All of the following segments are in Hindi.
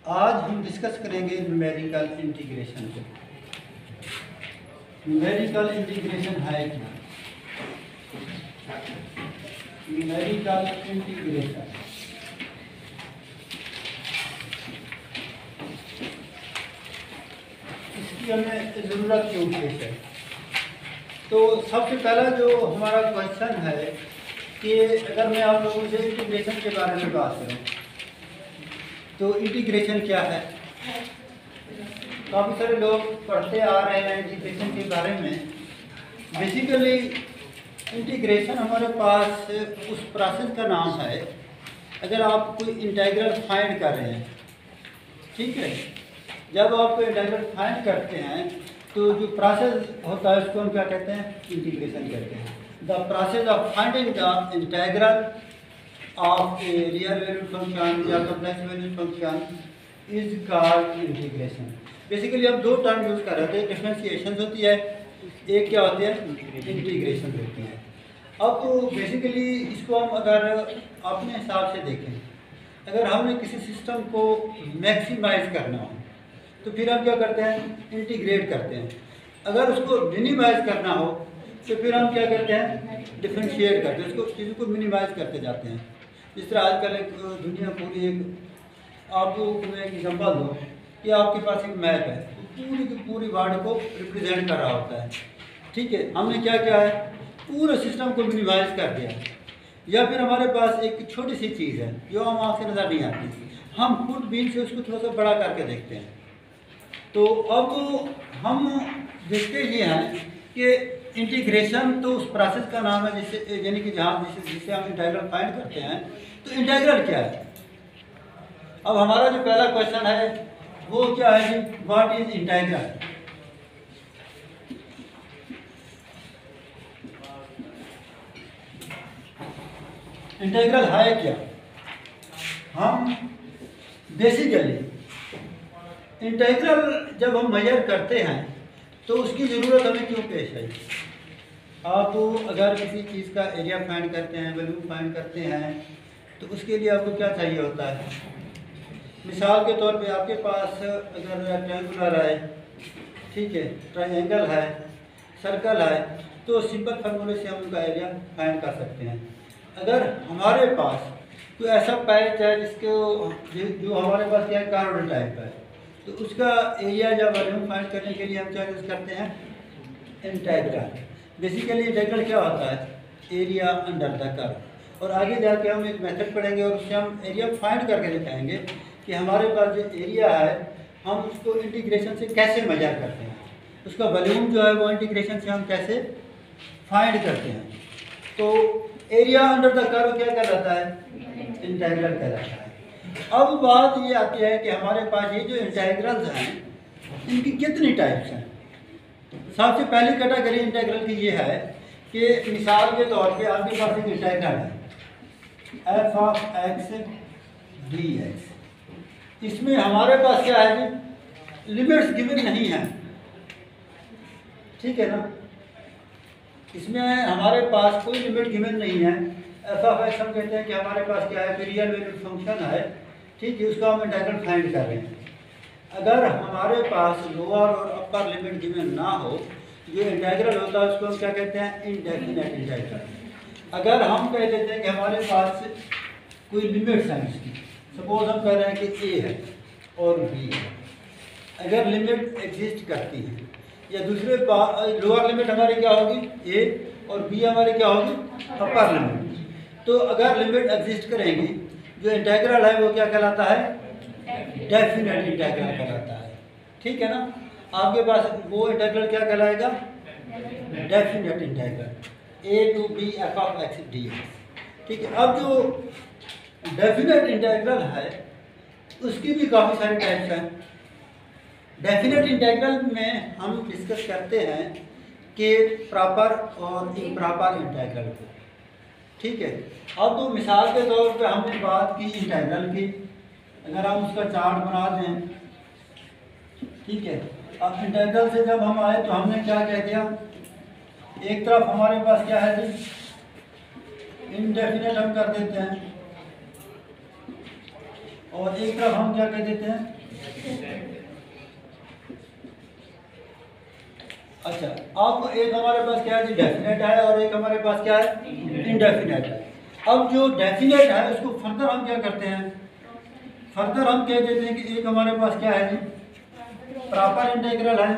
आज हम डिस्कस करेंगे न्यूमेरिकल इंटीग्रेशन को। न्यूमेरिकल इंटीग्रेशन है क्या? न्यूमेरिकल इंटीग्रेशन इसकी हमें ज़रूरत क्यों पेश है? तो सबसे पहला जो हमारा क्वेश्चन है कि अगर मैं आप लोगों से इंटीग्रेशन के बारे में बात करूं तो इंटीग्रेशन क्या है? काफ़ी सारे लोग पढ़ते आ रहे हैं इंटीग्रेशन के बारे में। बेसिकली इंटीग्रेशन हमारे पास उस प्रोसेस का नाम है। अगर आप कोई इंटीग्रल फाइंड कर रहे हैं, ठीक है, जब आप कोई इंटीग्रल फाइंड करते हैं तो जो प्रोसेस होता है उसको हम क्या कहते हैं? इंटीग्रेशन कहते हैं। The process of finding the integral of a real valued function या complex valued function is called integration। Basically हम दो टर्म यूज़ कर रहे थे, डिफरेंशिएशन होती है, एक क्या होती है? इंटीग्रेशन होती है। अब बेसिकली इसको हम अगर अपने हिसाब से देखें, अगर हमने किसी सिस्टम को मैक्सिमाइज करना हो तो फिर हम क्या करते हैं? इंटीग्रेट करते हैं। अगर उसको मिनिमाइज करना हो तो फिर हम क्या करते हैं? डिफरेंशिएट करते हैं, उसको चीज़ों को मिनिमाइज करते जाते हैं। जिस तरह आजकल एक दुनिया पूरी एक आपको मैं एक एग्जाम्पल दूँ कि आपके पास एक मैप है, पूरी की पूरी वर्ल्ड को रिप्रेजेंट कर रहा होता है, ठीक है। हमने क्या किया है? पूरे सिस्टम को मिनिमाइज कर दिया। या फिर हमारे पास एक छोटी सी चीज़ है जो हम आँख से नज़र नहीं आती, हम खुद बीन से उसको थोड़ा सा बड़ा करके देखते हैं। तो अब हम देखते ये हैं कि इंटीग्रेशन तो उस प्रोसेस का नाम है जिससे, यानी कि जहाँ जिससे हम इंटीग्रल फाइंड करते हैं। तो इंटीग्रल क्या है? अब हमारा जो पहला क्वेश्चन है वो क्या है जी? What is integral? इंटीग्रल है क्या? हम बेसिकली इंटीग्रल जब हम मेजर करते हैं तो उसकी ज़रूरत हमें क्यों पेश है? आप अगर किसी चीज़ का एरिया फाइंड करते हैं, वैल्यू फाइंड करते हैं, तो उसके लिए आपको क्या चाहिए होता है? मिसाल के तौर पे आपके पास अगर रेक्टेंगुलर है, ठीक है, ट्रायंगल है, सर्कल है, तो सिंपल फार्मूले से हम उनका एरिया फाइंड कर सकते हैं। अगर हमारे पास कोई ऐसा पैच है जिसको जो हमारे पास क्या कार्बन टाइप है, तो उसका एरिया या वॉल्यूम फाइंड करने के लिए हम क्या यूज़ करते हैं? इंटीग्रल। बेसिकली इंटीग्रल क्या होता है? Area under the curve. और आगे जाके हम एक मेथड पढ़ेंगे और उससे हम एरिया फाइंड करके दिखाएंगे कि हमारे पास जो एरिया है हम उसको इंटीग्रेशन से कैसे मेजर करते हैं, उसका वॉल्यूम जो है वो इंटीग्रेशन से हम कैसे फाइंड करते हैं। तो एरिया अंडर द कर्व क्या कहलाता है? इंटीग्रल कहलाता है। अब बात ये आती है कि हमारे पास ये जो इंटीग्रल्स हैं इनकी कितनी टाइप्स हैं। सबसे पहली कैटेगरी इंटीग्रल की ये है कि मिसाल के तौर पे आपके पास एक इंटीग्रल है f ऑफ x dx। इसमें हमारे पास क्या है जी? लिमिट्स गिवन नहीं है, ठीक है ना। इसमें हमारे पास कोई लिमिट गिवन नहीं है। f ऑफ x हम कहते हैं कि हमारे पास क्या है? रियल वैल्यूड फंक्शन है, ठीक है, उसको हम इंटीग्रल फाइंड कर रहे हैं। अगर हमारे पास लोअर और अपर लिमिट गिवन ना हो, जो इंटीग्रल होता है उसको हम क्या कहते हैं? Indefinite integral. अगर हम कह देते हैं कि हमारे पास कोई लिमिट्स हैं इसकी, सपोज हम कह रहे हैं कि a है और b है, अगर लिमिट एग्जिस्ट करती है, या दूसरे लोअर लिमिट हमारी क्या होगी? a, और b हमारी क्या होगी? Upper limit. तो अगर लिमिट एग्जिस्ट करेंगी, जो इंटीग्रल है वो क्या कहलाता है? डेफिनेट इंटीग्रल कहलाता है, ठीक है ना। आपके पास वो इंटीग्रल क्या कहलाएगा? Definite integral a to b f of x dx, ठीक है। अब जो डेफिनेट इंटीग्रल है उसकी भी काफ़ी सारे टाइप्स हैं। डेफिनेट इंटीग्रल में हम डिस्कस करते हैं कि प्रॉपर और इम्प्रॉपर इंटीग्रल को, ठीक है। अब तो मिसाल के तौर पे हमने बात की इंटीग्रल की, अगर हम उसका चार्ट बना दें, ठीक है। अब इंटीग्रल से जब हम आए तो हमने क्या कह दिया? एक तरफ हमारे पास क्या है जी? इंडेफिनेट हम कर देते हैं, और एक तरफ हम क्या कह देते हैं। अच्छा, अब एक हमारे पास क्या है, डेफिनेट है, और एक हमारे पास क्या है, इनडेफिनेट है। अब जो डेफिनेट है उसको फर्दर हम क्या करते हैं, फर्दर हम कह देते हैं कि एक हमारे पास क्या है जी, प्रॉपर इंटीग्रल है,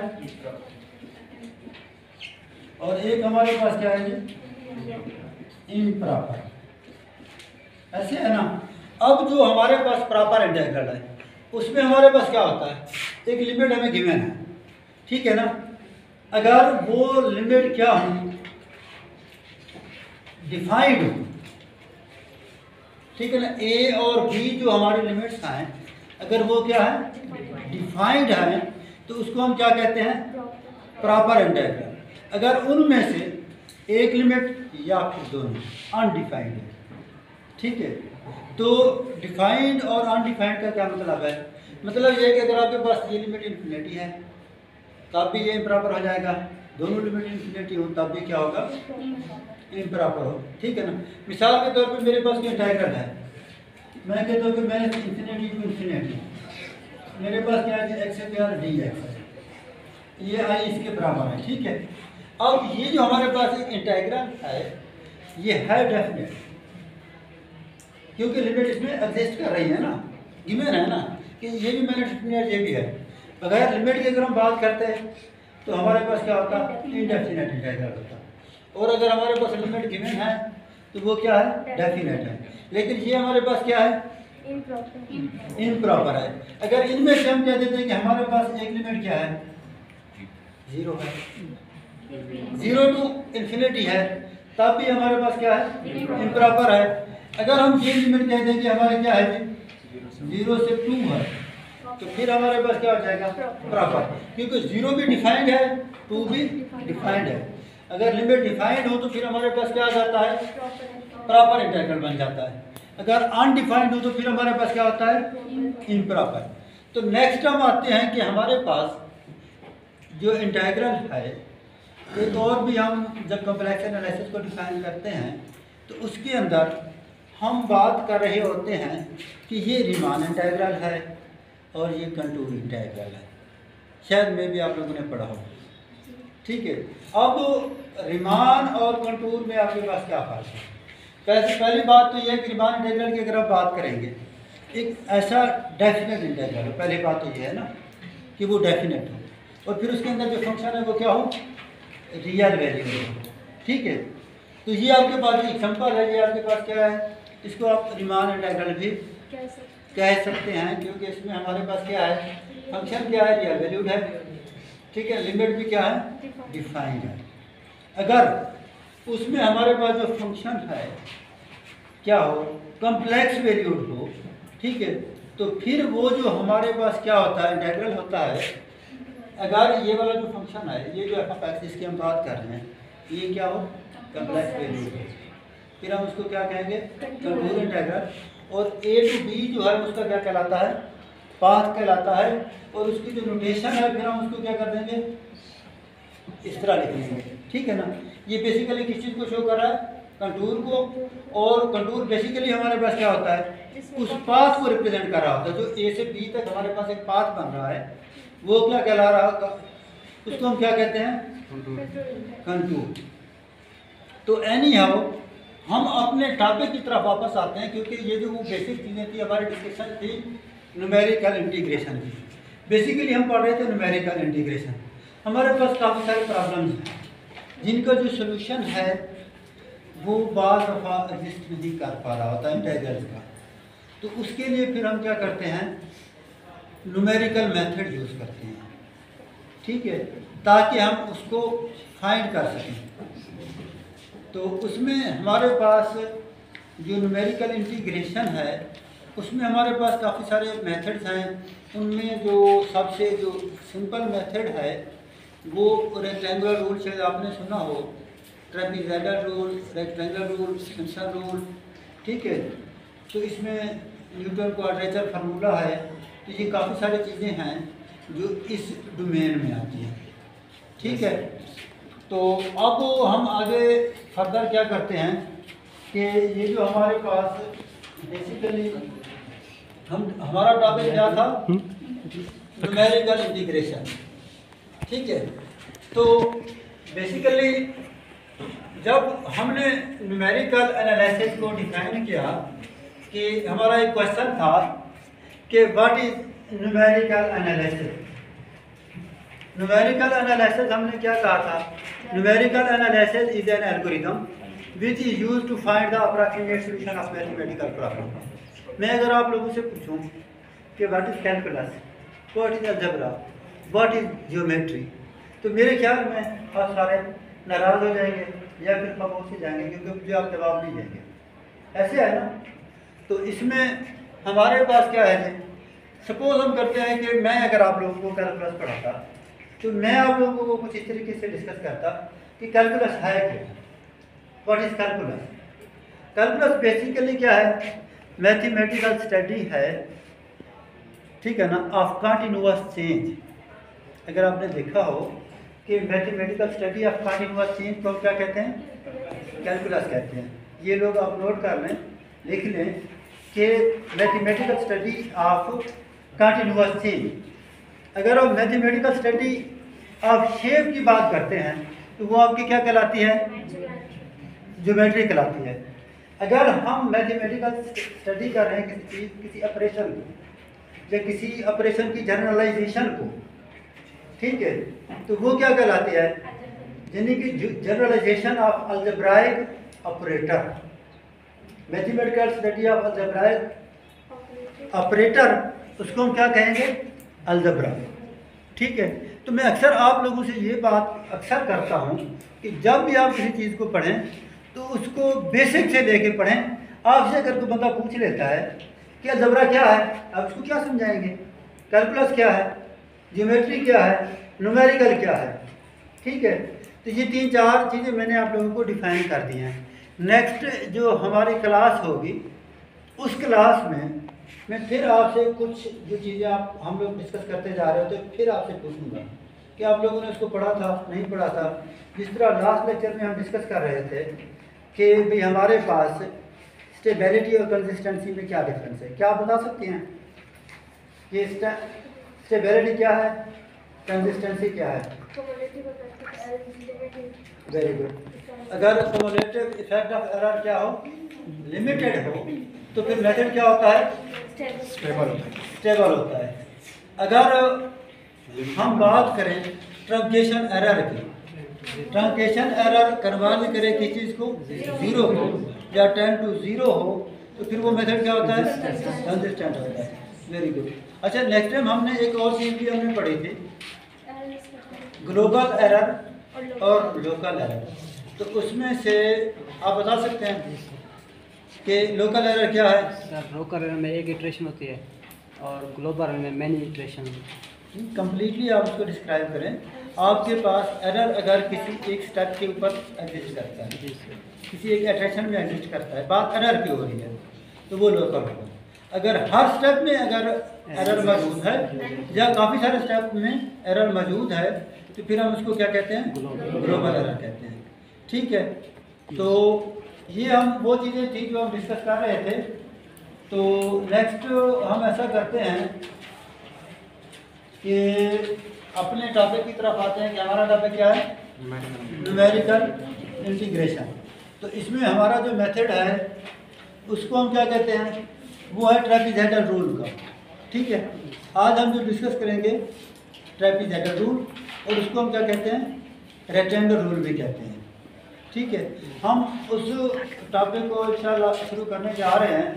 और एक हमारे पास क्या है जी, इम्प्रॉपर। ऐसे है ना। अब जो हमारे पास प्रॉपर इंटीग्रल है उसमें हमारे पास क्या होता है, एक लिमिट हमें गिवन है, ठीक है ना। अगर वो लिमिट क्या हो, डिफाइंड हो, ठीक है ना, ए और बी जो हमारे लिमिट्स हैं, अगर वो क्या है, डिफाइंड है, तो उसको हम क्या कहते हैं, प्रॉपर इंटीग्रल। अगर उनमें से एक लिमिट या फिर दोनों अनडिफाइंड है, ठीक है। तो डिफाइंड और अनडिफाइंड का क्या मतलब है, मतलब ये कि अगर आपके पास ये लिमिट इन्फिनिटी है तब भी ये इम्प्रॉपर हो जाएगा, दोनों लिमिट इन्फिनिटी हो तब भी क्या होगा, इम्प्रॉपर हो, ठीक है ना। मिसाल के तौर पे मेरे पास कोई इंटीग्रल है, मैं कहता हूँ कि मैं इन्फिनिटी टू इन्फिनिटी, मेरे पास क्या है, एक्स स्क्वायर डी एक्स है, ये आई इसके बराबर है, ठीक है। अब ये जो हमारे पास एक इंटीग्रल है ये है डेफिनेट, क्योंकि लिमिट इसमें एग्जिस्ट कर रही है ना, गिवन है ना कि ये भी मैंने डेफिनेट ये भी है। बगैर लिमिट की अगर हम बात करते हैं तो हमारे पास क्या होता है, इनडेफिनेट इंटीग्रल होता है, और अगर हमारे पास लिमिट गिवन है तो वो क्या है, डेफिनेट है। लेकिन ये हमारे पास क्या है, इम्प्रॉपर है। अगर इनमें से हम कह देते हैं कि हमारे पास एक लिमिट क्या है, 0 है, 0 टू इन्फिनिटी है, तब भी हमारे पास क्या है, इम्प्रॉपर है। अगर हम ये लिमिट कह दें कि हमारे क्या है, 0 से 2 है, तो फिर हमारे पास क्या हो जाएगा, प्रॉपर, क्योंकि 0 भी डिफाइंड है, 2 भी डिफाइंड है। अगर लिमिट डिफाइंड हो तो फिर हमारे पास क्या आ जाता है, प्रॉपर इंटीग्रल बन जाता है। अगर अनडिफाइंड हो तो फिर हमारे पास क्या होता है, इम्प्रॉपर। तो नेक्स्ट हम आते हैं कि हमारे पास जो इंटीग्रल है, एक और भी हम जब कॉम्प्लेक्स एनालिसिस को डिफाइन करते हैं तो उसके अंदर हम बात कर रहे होते हैं कि ये रीमान इंटीग्रल है और ये कंटूर इंटीग्रल है, शायद में भी आप लोगों ने पढ़ा हो, ठीक है। अब रीमान और कंटूर में आपके पास क्या फ़र्क है। पहली बात तो यह कि रीमान इंटीग्रल की अगर आप बात करेंगे, एक ऐसा डेफिनेट इंटीग्रल है, पहली बात तो ये है ना कि वो डेफिनेट हो, और फिर उसके अंदर जो फंक्शन है वो क्या हो, रियल वैल्यू हो, ठीक है। तो ये आपके पास एग्जाम्पल है, ये आपके पास क्या है, इसको आप रीमान इंटीग्रल भी कह सकते हैं, क्योंकि इसमें हमारे पास क्या है, फंक्शन क्या है, रियल वैल्यूड है, ठीक है, लिमिट भी क्या है, डिफाइंड है। अगर उसमें हमारे पास जो फंक्शन है क्या हो, कॉम्प्लेक्स वैल्यूड हो, ठीक है, तो फिर वो जो हमारे पास क्या होता है, इंटीग्रल होता है। अगर ये वाला जो फंक्शन है, ये जो एफ एक्स इसकी हम बात कर रहे हैं, ये क्या हो, कॉम्प्लेक्स वैल्यूड हो, फिर हम उसको क्या कहेंगे, कंटूर इंटीग्रल। और ए टू बी जो है उसका क्या कहलाता है, पाथ कहलाता है, और उसकी जो नोटेशन है फिर हम उसको क्या कर देंगे, इस तरह लिख लेंगे, ठीक है ना। ये बेसिकली किस चीज़ को शो कर रहा है, कंटूर को, और कंटूर बेसिकली हमारे पास क्या होता है, उस पाथ को रिप्रेजेंट कर रहा होता है। जो ए से बी तक हमारे पास एक पाथ बन रहा है, वो क्या कहला रहा होगा, उसको हम क्या कहते हैं, कंटूर। तो एनी हाउ हम अपने टॉपिक की तरफ वापस आते हैं, क्योंकि ये जो वो बेसिक चीज़ें थी, हमारी डिस्कशन थी न्यूमेरिकल इंटीग्रेशन की। बेसिकली हम पढ़ रहे थे न्यूमेरिकल इंटीग्रेशन। हमारे पास काफ़ी सारे प्रॉब्लम्स हैं जिनका जो सोल्यूशन है वो बाज़ दफ़ा एग्जिस्ट नहीं कर पा रहा होता इंटीग्रल्स का। तो उसके लिए फिर हम क्या करते हैं, न्यूमेरिकल मेथड यूज़ करते हैं, ठीक है, ताकि हम उसको फाइंड कर सकें। तो उसमें हमारे पास जो न्यूमेरिकल इंटीग्रेशन है उसमें हमारे पास काफ़ी सारे मेथड्स हैं। उनमें जो सबसे जो सिंपल मेथड है वो रेक्टेंगुलर रूल, शायद आपने सुना हो, trapezoidal rule, rectangular rule, Simpson rule, ठीक है। तो इसमें न्यूटन क्वाड्रेचर फार्मूला है। तो ये काफ़ी सारी चीज़ें हैं जो इस डोमेन में आती हैं, ठीक है। तो अब हम आगे फर्दर क्या करते हैं कि ये जो हमारे पास बेसिकली हमारा टॉपिक क्या था? Numerical integration. ठीक है, तो बेसिकली जब हमने न्यूमेरिकल एनालिसिस को डिफाइन किया कि हमारा एक क्वेश्चन था कि what is numerical analysis. Numerical analysis हमने क्या कहा था? Numerical analysis is an algorithm which is used to find the approximate solution of mathematical problem. मैं अगर आप लोगों से पूछूं कि what is calculus, what is algebra, what is geometry, तो मेरे ख्याल में आप सारे नाराज़ हो जाएंगे या फिर खामोश हो जाएंगे, क्योंकि मुझे आप जवाब नहीं देंगे। ऐसे है ना? तो इसमें हमारे पास क्या है जी, सपोज हम करते हैं कि मैं अगर आप लोगों को कैलकुलस पढ़ाता तो मैं आप लोगों को कुछ इस तरीके से डिस्कस करता कि कैलकुलस है क्या, what is calculus. Calculus basically क्या है? मैथमेटिकल स्टडी है, ठीक है ना, ऑफ कंटिन्यूअस चेंज। अगर आपने देखा हो कि mathematical study of continuous change को क्या कहते हैं? कैलकुलस कहते हैं। ये लोग आप नोट कर लें, लिख लें कि mathematical study of continuous change. अगर आप मैथमेटिकल स्टडी ऑफ शेप की बात करते हैं तो वो आपकी क्या कहलाती है? ज्योमेट्री कहलाती है। अगर हम मैथमेटिकल स्टडी कर रहे हैं किसी ऑपरेशन को या किसी ऑपरेशन की जनरलाइजेशन को, ठीक है, तो वो क्या कहलाती है? यानी कि generalisation of algebraic operator. Mathematical study of algebraic operator, उसको हम क्या कहेंगे? अलजेब्रा। ठीक है, तो मैं अक्सर आप लोगों से ये बात अक्सर करता हूँ कि जब भी आप किसी चीज़ को पढ़ें तो उसको बेसिक से लेके पढ़ें। आपसे अगर कोई बंदा पूछ लेता है कि अलजेब्रा क्या है, आप उसको क्या समझाएंगे? कैलकुलस क्या है, ज्योमेट्री क्या है, न्यूमेरिकल क्या है? ठीक है, तो ये 3-4 चीज़ें मैंने आप लोगों को डिफाइन कर दी हैं। नेक्स्ट जो हमारी क्लास होगी उस क्लास में मैं फिर आपसे कुछ जो चीज़ें आप हम लोग डिस्कस करते जा रहे होते फिर आपसे पूछूंगा कि आप लोगों ने उसको पढ़ा था नहीं पढ़ा था। जिस तरह लास्ट लेक्चर में हम डिस्कस कर रहे थे कि भाई हमारे पास स्टेबिलिटी और कंसिस्टेंसी में क्या डिफरेंस है, क्या आप बता सकते हैं कि स्टेबिलिटी क्या है, कंसिस्टेंसी क्या है? Very good. अगर क्युमुलेटिव इफेक्ट ऑफ एरर क्या हो? लिमिटेड हो, तो फिर मेथड क्या होता है? स्टेबल होता है। अगर हम बात करें ट्रंकेशन एरर की, ट्रंकेशन एरर कन्वर्ट करे किसी चीज़ को 0 हो या 10 to 0 हो, तो फिर वो मेथड क्या होता है? कंसिस्टेंट होता है। Very good. अच्छा, नेक्स्ट टाइम हमने एक और चीज़ भी हमने पढ़ी थी, ग्लोबल एरर और लोकल एरर। तो उसमें से आप बता सकते हैं कि लोकल एरर क्या है? सर, लोकल एरर में एक इटरेशन होती है और ग्लोबल एरर में मैनी इटरेशन। कंप्लीटली आप उसको डिस्क्राइब करें। आपके पास एरर अगर किसी एक स्टेप के ऊपर एग्जिस्ट करता है, किसी एक इटरेशन में एग्जिस्ट करता है, बात एरर की हो रही है, तो वो लोकल होगा। अगर हर स्टेप में अगर एरर मौजूद है या काफ़ी सारे स्टेप में एरर मौजूद है, तो फिर हम उसको क्या कहते हैं? ग्लोबल एरर कहते हैं। ठीक है, तो ये हम वो चीज़ें थी जो हम डिस्कस कर रहे थे। तो नेक्स्ट हम ऐसा करते हैं कि अपने टॉपिक की तरफ आते हैं कि हमारा टॉपिक क्या है? Numerical integration. तो इसमें हमारा जो मेथड है उसको हम क्या कहते हैं? वो है ट्रेपीजोइडल रूल का। ठीक है, आज हम जो डिस्कस करेंगे ट्रेपीजोइडल रूल, और उसको हम क्या कहते हैं? रेक्टेंगल रूल भी कहते हैं। ठीक है, हम उस टॉपिक को इंशाल्लाह शुरू करने जा रहे हैं।